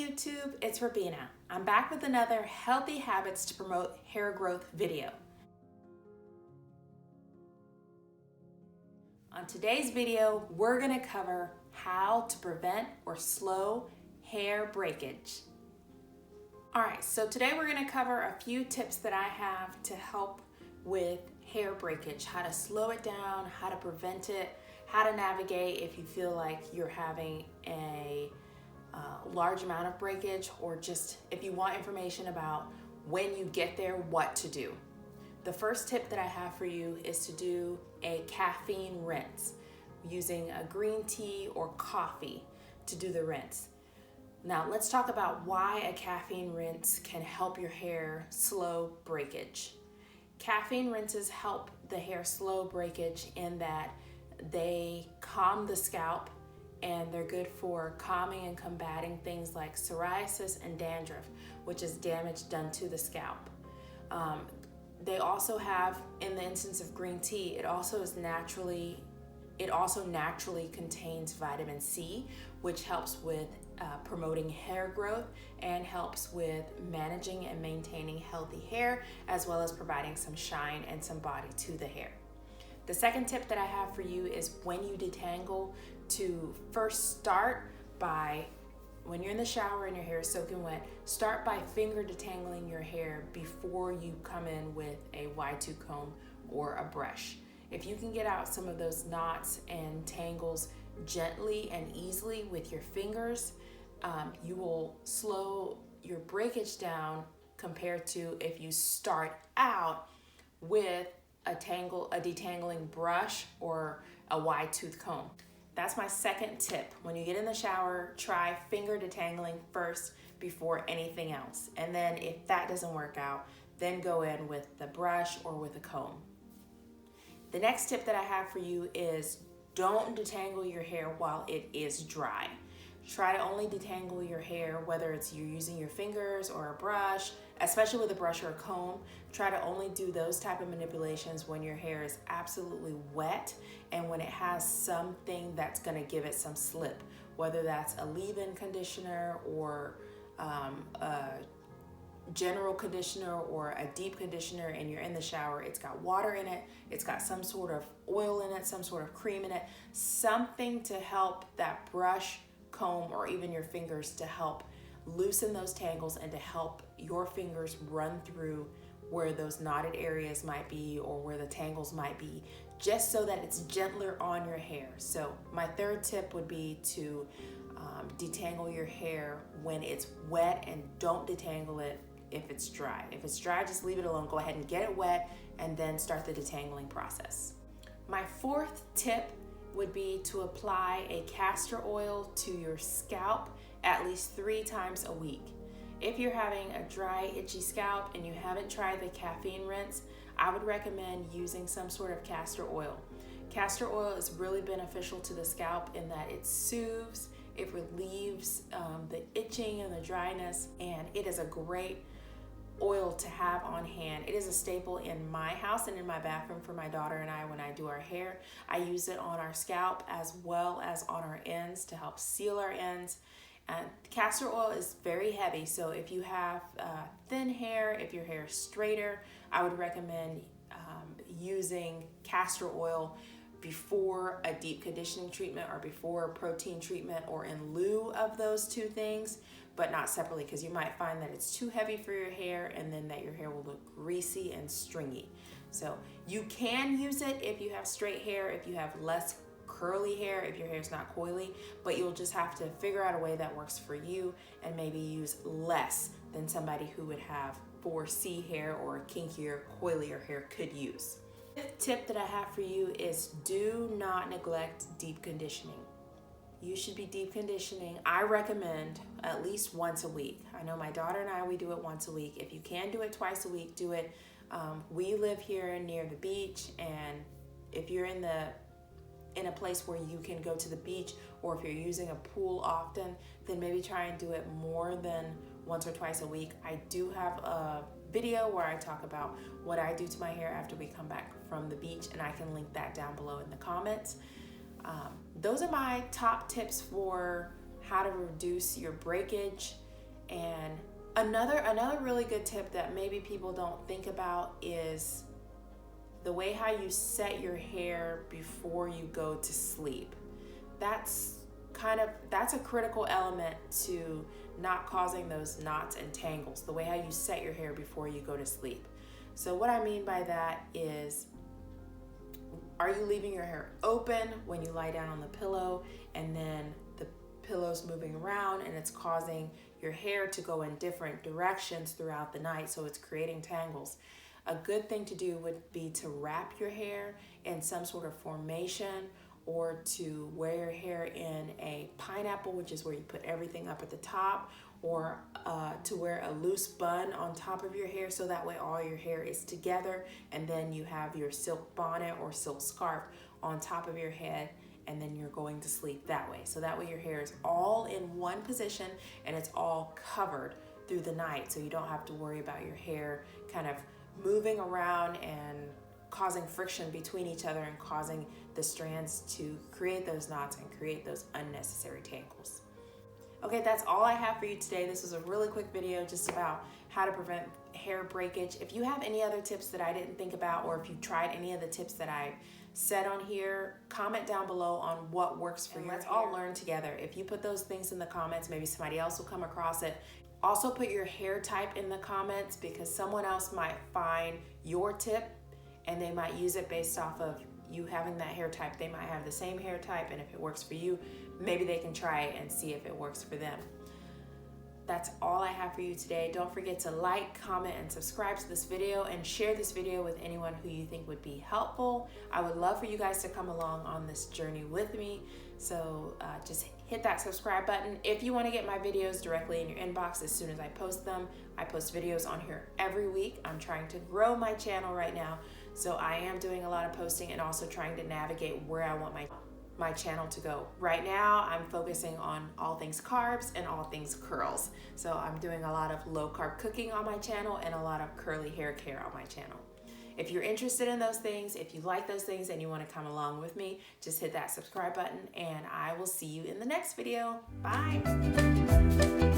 YouTube, it's Rabina. I'm back with another Healthy Habits to Promote Hair Growth video. On today's video, we're going to cover how to prevent or slow hair breakage. Alright, so today we're going to cover a few tips that I have to help with hair breakage, how to slow it down, how to prevent it, how to navigate if you feel like you're having a large amount of breakage, or just if you want information about when you get there, what to do. The first tip that I have for you is to do a caffeine rinse using a green tea or coffee to do the rinse. Now let's talk about why a caffeine rinse can help your hair slow breakage. Caffeine rinses help the hair slow breakage in that they calm the scalp, and they're good for calming and combating things like psoriasis and dandruff, which is damage done to the scalp. They also have, in the instance of green tea, it also naturally contains vitamin C, which helps with promoting hair growth and helps with managing and maintaining healthy hair, as well as providing some shine and some body to the hair. The second tip that I have for you is when you detangle, to first start by, when you're in the shower and your hair is soaking wet, start by finger detangling your hair before you come in with a wide tooth comb or a brush. If you can get out some of those knots and tangles gently and easily with your fingers, you will slow your breakage down compared to if you start out with a detangling brush or a wide tooth comb. That's my second tip. When you get in the shower, try finger detangling first before anything else. And then if that doesn't work out, then go in with the brush or with a comb. The next tip that I have for you is don't detangle your hair while it is dry. Try to only detangle your hair, whether it's you're using your fingers or a brush, especially with a brush or a comb. Try to only do those type of manipulations when your hair is absolutely wet and when it has something that's gonna give it some slip, whether that's a leave-in conditioner or a general conditioner or a deep conditioner, and you're in the shower, it's got water in it, it's got some sort of oil in it, some sort of cream in it, something to help that brush, comb, or even your fingers to help loosen those tangles and to help your fingers run through where those knotted areas might be or where the tangles might be, just so that it's gentler on your hair. So my third tip would be to detangle your hair when it's wet, and don't detangle it if it's dry. If it's dry, just leave it alone. Go ahead and get it wet and then start the detangling process. My fourth tip would be to apply a castor oil to your scalp at least 3 times a week. If you're having a dry, itchy scalp and you haven't tried the caffeine rinse, I would recommend using some sort of castor oil. Castor oil is really beneficial to the scalp in that it soothes, it relieves the itching and the dryness, and it is a great oil to have on hand. It is a staple in my house and in my bathroom for my daughter and I when I do our hair. I use it on our scalp as well as on our ends to help seal our ends. And castor oil is very heavy, so if you have thin hair, if your hair is straighter, I would recommend using castor oil before a deep conditioning treatment or before a protein treatment, or in lieu of those two things, but not separately, because you might find that it's too heavy for your hair and then that your hair will look greasy and stringy. So you can use it if you have straight hair, if you have less curly hair, if your hair is not coily, but you'll just have to figure out a way that works for you and maybe use less than somebody who would have 4C hair or kinkier, coilier hair could use. The tip that I have for you is do not neglect deep conditioning. You should be deep conditioning, I recommend, at least once a week. I know my daughter and I, we do it once a week. If you can do it twice a week, do it. We live here near the beach, and if you're in a place where you can go to the beach, or if you're using a pool often, then maybe try and do it more than once or twice a week. I do have a video where I talk about what I do to my hair after we come back from the beach, and I can link that down below in the comments. Those are my top tips for how to reduce your breakage And another really good tip that maybe people don't think about is the way how you set your hair before you go to sleep. That's a critical element to not causing those knots and tangles, the way how you set your hair before you go to sleep. So what I mean by that is, are you leaving your hair open when you lie down on the pillow, and then the pillow's moving around and it's causing your hair to go in different directions throughout the night, so it's creating tangles? A good thing to do would be to wrap your hair in some sort of formation, or to wear your hair in a pineapple, which is where you put everything up at the top, or to wear a loose bun on top of your hair, so that way all your hair is together, and then you have your silk bonnet or silk scarf on top of your head, and then you're going to sleep that way. So that way your hair is all in one position and it's all covered through the night, so you don't have to worry about your hair kind of moving around and causing friction between each other and causing the strands to create those knots and create those unnecessary tangles. Okay, that's all I have for you today. This was a really quick video just about how to prevent hair breakage. If you have any other tips that I didn't think about, or if you tried any of the tips that I said on here, comment down below on what works for you. Let's all learn together. If you put those things in the comments, maybe somebody else will come across it. Also put your hair type in the comments, because someone else might find your tip and they might use it based off of you having that hair type. They might have the same hair type, and if it works for you, maybe they can try it and see if it works for them. That's all I have for you today. Don't forget to like, comment, and subscribe to this video, and share this video with anyone who you think would be helpful. I would love for you guys to come along on this journey with me. So just hit that subscribe button. If you want to get my videos directly in your inbox as soon as I post them, I post videos on here every week. I'm trying to grow my channel right now, so I am doing a lot of posting and also trying to navigate where I want my channel to go. Right now, I'm focusing on all things carbs and all things curls. So I'm doing a lot of low carb cooking on my channel and a lot of curly hair care on my channel. If you're interested in those things, if you like those things and you want to come along with me, just hit that subscribe button, and I will see you in the next video. Bye.